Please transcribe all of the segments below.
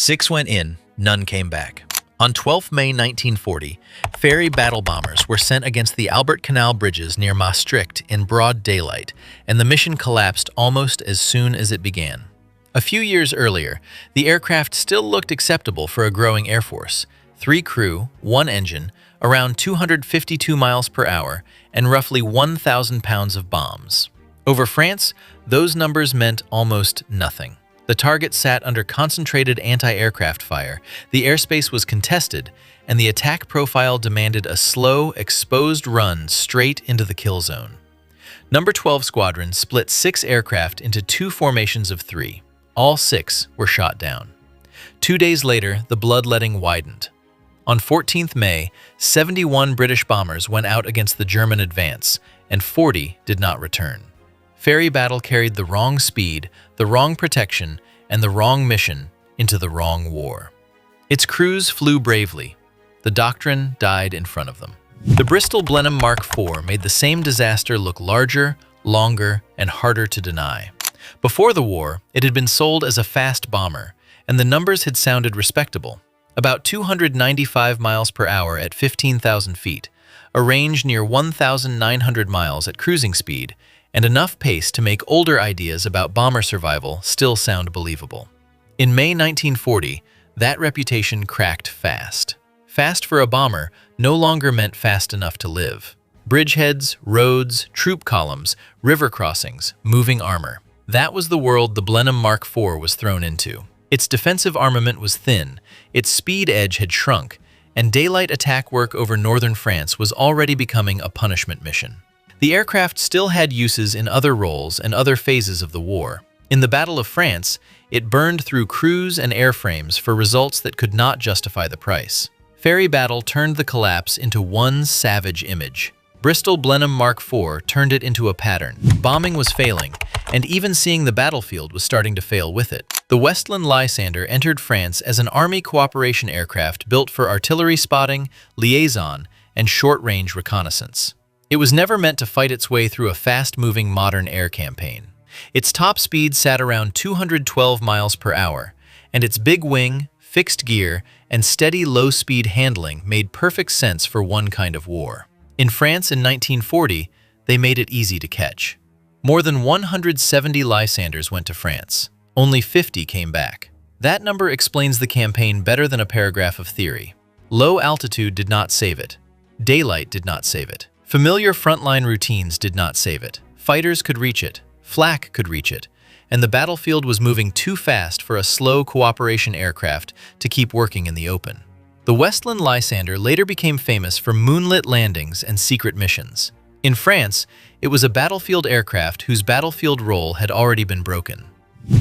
6 went in, none came back. On 12 May 1940, Fairey Battle bombers were sent against the Albert Canal bridges near Maastricht in broad daylight, and the mission collapsed almost as soon as it began. A few years earlier, the aircraft still looked acceptable for a growing air force: 3 crew, 1 engine, around 252 miles per hour, and roughly 1,000 pounds of bombs. Over France, those numbers meant almost nothing. The target sat under concentrated anti-aircraft fire, the airspace was contested, and the attack profile demanded a slow, exposed run straight into the kill zone. No. 12 Squadron split 6 aircraft into 2 formations of 3. All 6 were shot down. 2 days later, the bloodletting widened. On 14th May, 71 British bombers went out against the German advance, and 40 did not return. Fairey Battle carried the wrong speed, the wrong protection, and the wrong mission into the wrong war. Its crews flew bravely. The doctrine died in front of them. The Bristol Blenheim Mk IV made the same disaster look larger, longer, and harder to deny. Before the war, it had been sold as a fast bomber, and the numbers had sounded respectable. About 295 miles per hour at 15,000 feet, a range near 1,900 miles at cruising speed, and enough pace to make older ideas about bomber survival still sound believable. In May 1940, that reputation cracked fast. Fast for a bomber no longer meant fast enough to live. Bridgeheads, roads, troop columns, river crossings, moving armor. That was the world the Blenheim Mk IV was thrown into. Its defensive armament was thin, its speed edge had shrunk, and daylight attack work over northern France was already becoming a punishment mission. The aircraft still had uses in other roles and other phases of the war. In the Battle of France, it burned through crews and airframes for results that could not justify the price. Fairey Battle turned the collapse into one savage image. Bristol Blenheim Mk IV turned it into a pattern. Bombing was failing, and even seeing the battlefield was starting to fail with it. The Westland Lysander entered France as an Army cooperation aircraft built for artillery spotting, liaison, and short-range reconnaissance. It was never meant to fight its way through a fast-moving modern air campaign. Its top speed sat around 212 miles per hour, and its big wing, fixed gear, and steady low-speed handling made perfect sense for one kind of war. In France in 1940, they made it easy to catch. More than 170 Lysanders went to France. Only 50 came back. That number explains the campaign better than a paragraph of theory. Low altitude did not save it. Daylight did not save it. Familiar frontline routines did not save it. Fighters could reach it, flak could reach it, and the battlefield was moving too fast for a slow cooperation aircraft to keep working in the open. The Westland Lysander later became famous for moonlit landings and secret missions. In France, it was a battlefield aircraft whose battlefield role had already been broken.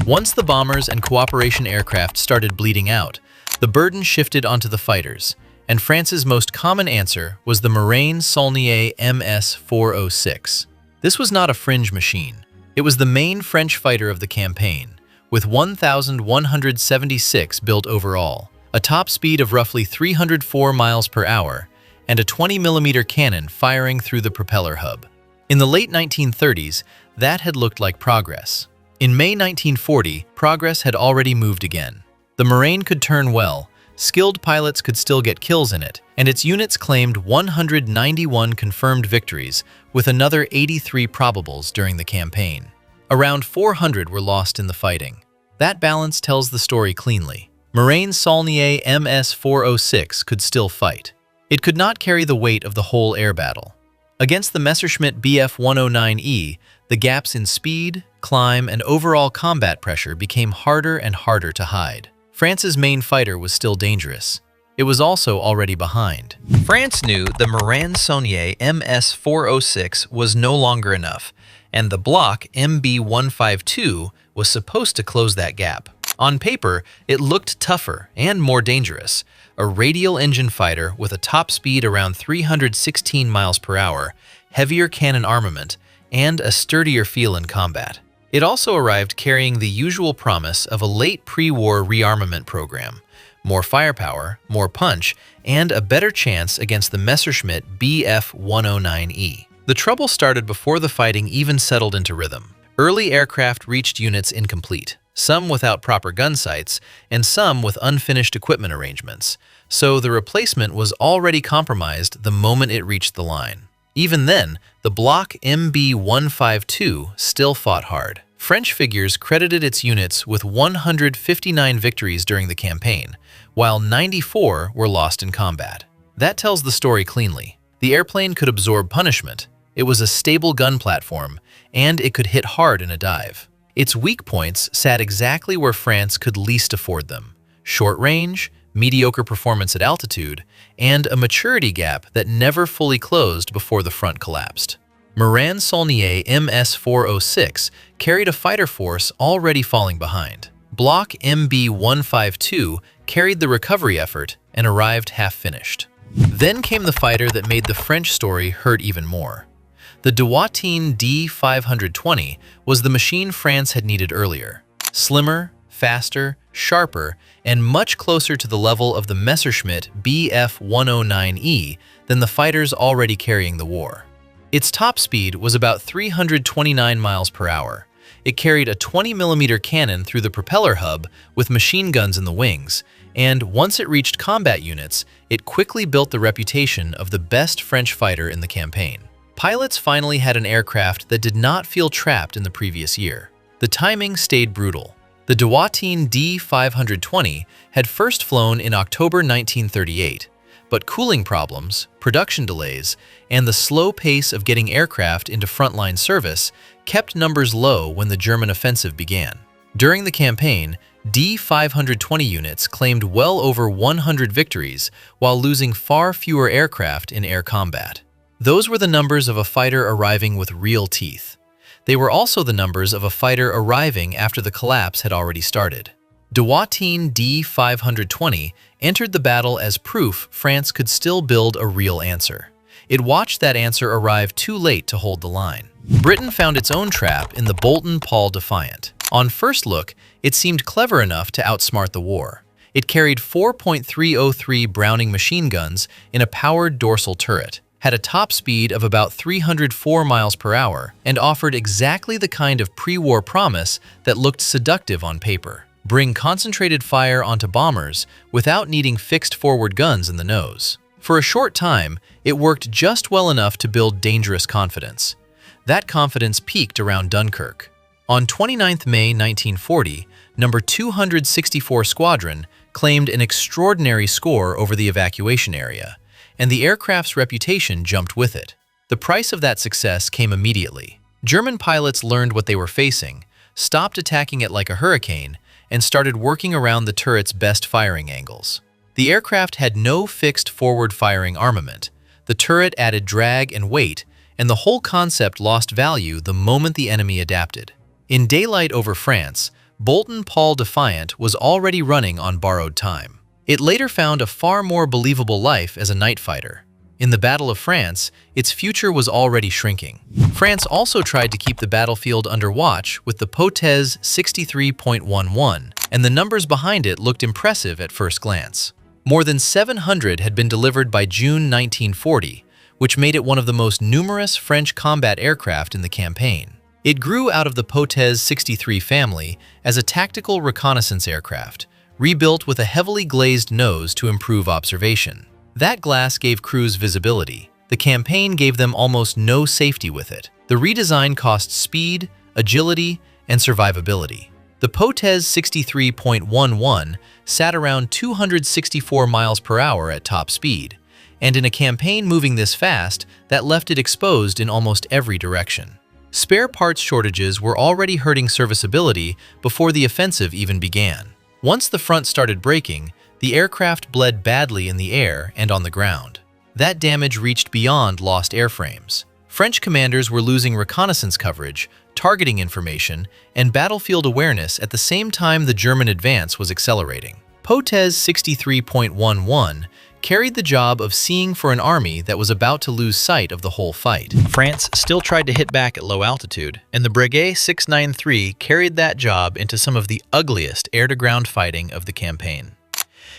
Once the bombers and cooperation aircraft started bleeding out, the burden shifted onto the fighters, and France's most common answer was the Morane-Saulnier M.S.406. This was not a fringe machine. It was the main French fighter of the campaign, with 1,176 built overall, a top speed of roughly 304 miles per hour, and a 20mm cannon firing through the propeller hub. In the late 1930s, that had looked like progress. In May 1940, progress had already moved again. The Morane could turn well, skilled pilots could still get kills in it, and its units claimed 191 confirmed victories, with another 83 probables during the campaign. Around 400 were lost in the fighting. That balance tells the story cleanly. Morane-Saulnier M.S.406 could still fight. It could not carry the weight of the whole air battle. Against the Messerschmitt Bf 109E, the gaps in speed, climb, and overall combat pressure became harder and harder to hide. France's main fighter was still dangerous. It was also already behind. France knew the Morane-Saulnier M.S.406 was no longer enough, and the Bloch MB.152 was supposed to close that gap. On paper, it looked tougher and more dangerous. A radial engine fighter with a top speed around 316 miles per hour, heavier cannon armament, and a sturdier feel in combat. It also arrived carrying the usual promise of a late pre-war rearmament program: more firepower, more punch, and a better chance against the Messerschmitt Bf 109E. The trouble started before the fighting even settled into rhythm. Early aircraft reached units incomplete. some without proper gun sights, and some with unfinished equipment arrangements, so the replacement was already compromised the moment it reached the line. Even then, the Bloch MB.152 still fought hard. French figures credited its units with 159 victories during the campaign, while 94 were lost in combat. That tells the story cleanly. The airplane could absorb punishment, it was a stable gun platform, and it could hit hard in a dive. Its weak points sat exactly where France could least afford them: short range, mediocre performance at altitude, and a maturity gap that never fully closed before the front collapsed. Morane-Saulnier M.S.406 carried a fighter force already falling behind. Bloch MB.152 carried the recovery effort and arrived half-finished. Then came the fighter that made the French story hurt even more. The Dewoitine D.520 was the machine France had needed earlier. Slimmer, faster, sharper, and much closer to the level of the Messerschmitt Bf 109E than the fighters already carrying the war. Its top speed was about 329 miles per hour. It carried a 20mm cannon through the propeller hub with machine guns in the wings, and once it reached combat units, it quickly built the reputation of the best French fighter in the campaign. Pilots finally had an aircraft that did not feel trapped in the previous year. The timing stayed brutal. The Dewoitine D.520 had first flown in October 1938, but cooling problems, production delays, and the slow pace of getting aircraft into frontline service kept numbers low when the German offensive began. During the campaign, D.520 units claimed well over 100 victories while losing far fewer aircraft in air combat. Those were the numbers of a fighter arriving with real teeth. They were also the numbers of a fighter arriving after the collapse had already started. Dewoitine D.520 entered the battle as proof France could still build a real answer. It watched that answer arrive too late to hold the line. Britain found its own trap in the Boulton Paul Defiant. On first look, it seemed clever enough to outsmart the war. It carried 4.303 Browning machine guns in a powered dorsal turret, had a top speed of about 304 miles per hour, and offered exactly the kind of pre-war promise that looked seductive on paper: bring concentrated fire onto bombers without needing fixed forward guns in the nose. For a short time, it worked just well enough to build dangerous confidence. That confidence peaked around Dunkirk. On 29 May 1940, No. 264 Squadron claimed an extraordinary score over the evacuation area, and the aircraft's reputation jumped with it. The price of that success came immediately. German pilots learned what they were facing, stopped attacking it like a hurricane, and started working around the turret's best firing angles. The aircraft had no fixed forward-firing armament. The turret added drag and weight, and the whole concept lost value the moment the enemy adapted. In daylight over France, Boulton Paul Defiant was already running on borrowed time. It later found a far more believable life as a night fighter. In the Battle of France, its future was already shrinking. France also tried to keep the battlefield under watch with the Potez 63.11, and the numbers behind it looked impressive at first glance. More than 700 had been delivered by June 1940, which made it one of the most numerous French combat aircraft in the campaign. It grew out of the Potez 63 family as a tactical reconnaissance aircraft, rebuilt with a heavily glazed nose to improve observation. That glass gave crews visibility. The campaign gave them almost no safety with it. The redesign cost speed, agility, and survivability. The Potez 63.11 sat around 264 miles per hour at top speed, and in a campaign moving this fast, that left it exposed in almost every direction. Spare parts shortages were already hurting serviceability before the offensive even began. Once the front started breaking, the aircraft bled badly in the air and on the ground. That damage reached beyond lost airframes. French commanders were losing reconnaissance coverage, targeting information, and battlefield awareness at the same time the German advance was accelerating. Potez 63.11 carried the job of seeing for an army that was about to lose sight of the whole fight. France still tried to hit back at low altitude, and the Bréguet 693 carried that job into some of the ugliest air-to-ground fighting of the campaign.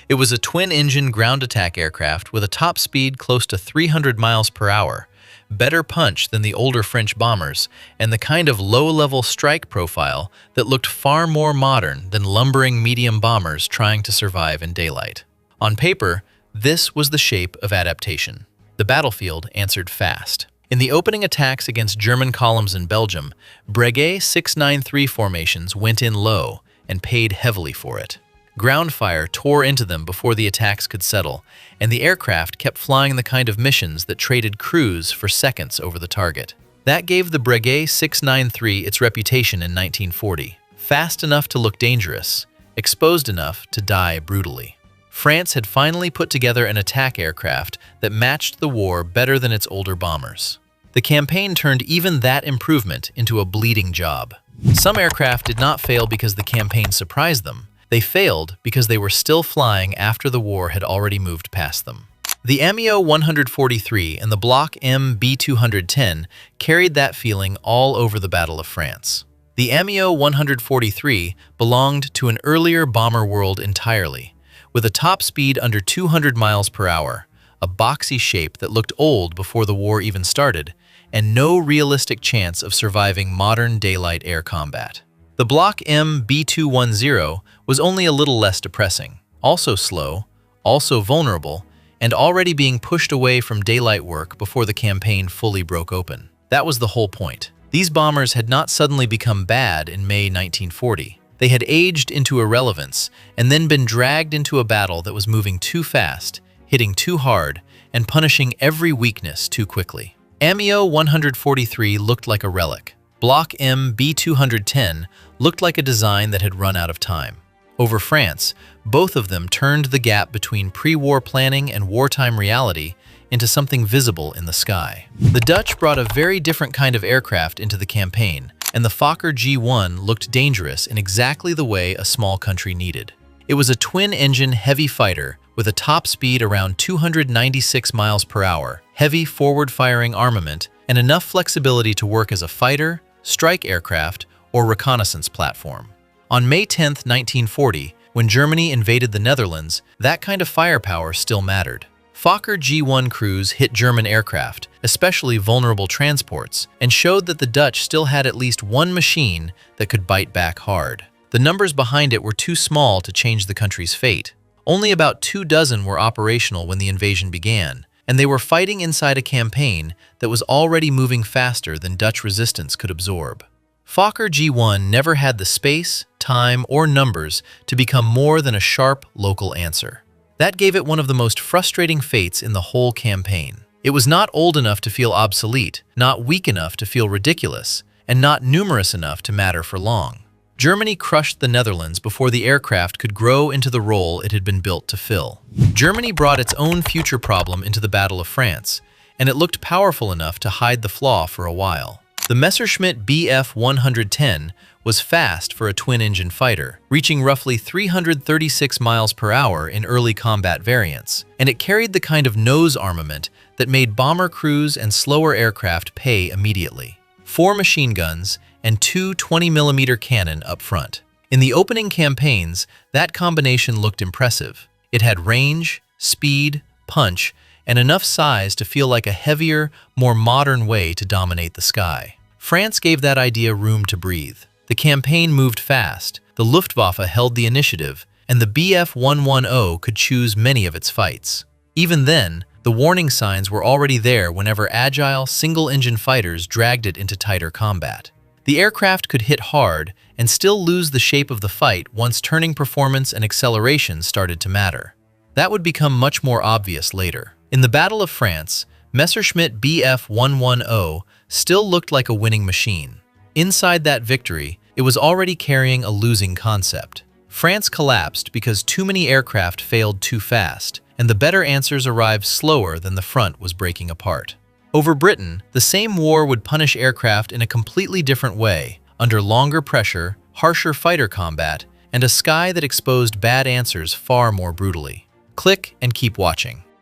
It was a twin-engine ground attack aircraft with a top speed close to 300 miles per hour, better punch than the older French bombers, and the kind of low-level strike profile that looked far more modern than lumbering medium bombers trying to survive in daylight. On paper, this was the shape of adaptation. The battlefield answered fast. In the opening attacks against German columns in Belgium, Bréguet 693 formations went in low and paid heavily for it. Ground fire tore into them before the attacks could settle, and the aircraft kept flying the kind of missions that traded crews for seconds over the target. That gave the Bréguet 693 its reputation in 1940. Fast enough to look dangerous, exposed enough to die brutally. France had finally put together an attack aircraft that matched the war better than its older bombers. The campaign turned even that improvement into a bleeding job. Some aircraft did not fail because the campaign surprised them. They failed because they were still flying after the war had already moved past them. The Amiot 143 and the Bloch MB.152 carried that feeling all over the Battle of France. The Amiot 143 belonged to an earlier bomber world entirely, with a top speed under 200 miles per hour, a boxy shape that looked old before the war even started, and no realistic chance of surviving modern daylight air combat. The Bloch MB.210 was only a little less depressing, also slow, also vulnerable, and already being pushed away from daylight work before the campaign fully broke open. That was the whole point. These bombers had not suddenly become bad in May 1940. They had aged into irrelevance and then been dragged into a battle that was moving too fast, hitting too hard, and punishing every weakness too quickly. Amiot 143 looked like a relic. Bloch MB.210 looked like a design that had run out of time. Over France, both of them turned the gap between pre-war planning and wartime reality into something visible in the sky. The Dutch brought a very different kind of aircraft into the campaign, and the Fokker G.I looked dangerous in exactly the way a small country needed. It was a twin-engine heavy fighter with a top speed around 296 miles per hour, heavy forward-firing armament, and enough flexibility to work as a fighter, strike aircraft, or reconnaissance platform. On May 10, 1940, when Germany invaded the Netherlands, that kind of firepower still mattered. Fokker G.I crews hit German aircraft, especially vulnerable transports, and showed that the Dutch still had at least one machine that could bite back hard. The numbers behind it were too small to change the country's fate. Only about 24 were operational when the invasion began, and they were fighting inside a campaign that was already moving faster than Dutch resistance could absorb. Fokker G.I never had the space, time, or numbers to become more than a sharp local answer. That gave it one of the most frustrating fates in the whole campaign. It was not old enough to feel obsolete, not weak enough to feel ridiculous, and not numerous enough to matter for long. Germany crushed the Netherlands before the aircraft could grow into the role it had been built to fill. Germany brought its own future problem into the Battle of France, and it looked powerful enough to hide the flaw for a while. The Messerschmitt Bf 110 was fast for a twin-engine fighter, reaching roughly 336 miles per hour in early combat variants, and it carried the kind of nose armament that made bomber crews and slower aircraft pay immediately. 4 machine guns and 2 20mm cannon up front. In the opening campaigns, that combination looked impressive. It had range, speed, punch, and enough size to feel like a heavier, more modern way to dominate the sky. France gave that idea room to breathe. The campaign moved fast, the Luftwaffe held the initiative, and the Bf 110 could choose many of its fights. Even then, the warning signs were already there whenever agile, single-engine fighters dragged it into tighter combat. The aircraft could hit hard and still lose the shape of the fight once turning performance and acceleration started to matter. That would become much more obvious later. In the Battle of France, Messerschmitt Bf 110 still looked like a winning machine. Inside that victory, it was already carrying a losing concept. France collapsed because too many aircraft failed too fast, and the better answers arrived slower than the front was breaking apart. Over Britain, the same war would punish aircraft in a completely different way, under longer pressure, harsher fighter combat, and a sky that exposed bad answers far more brutally. Click and keep watching.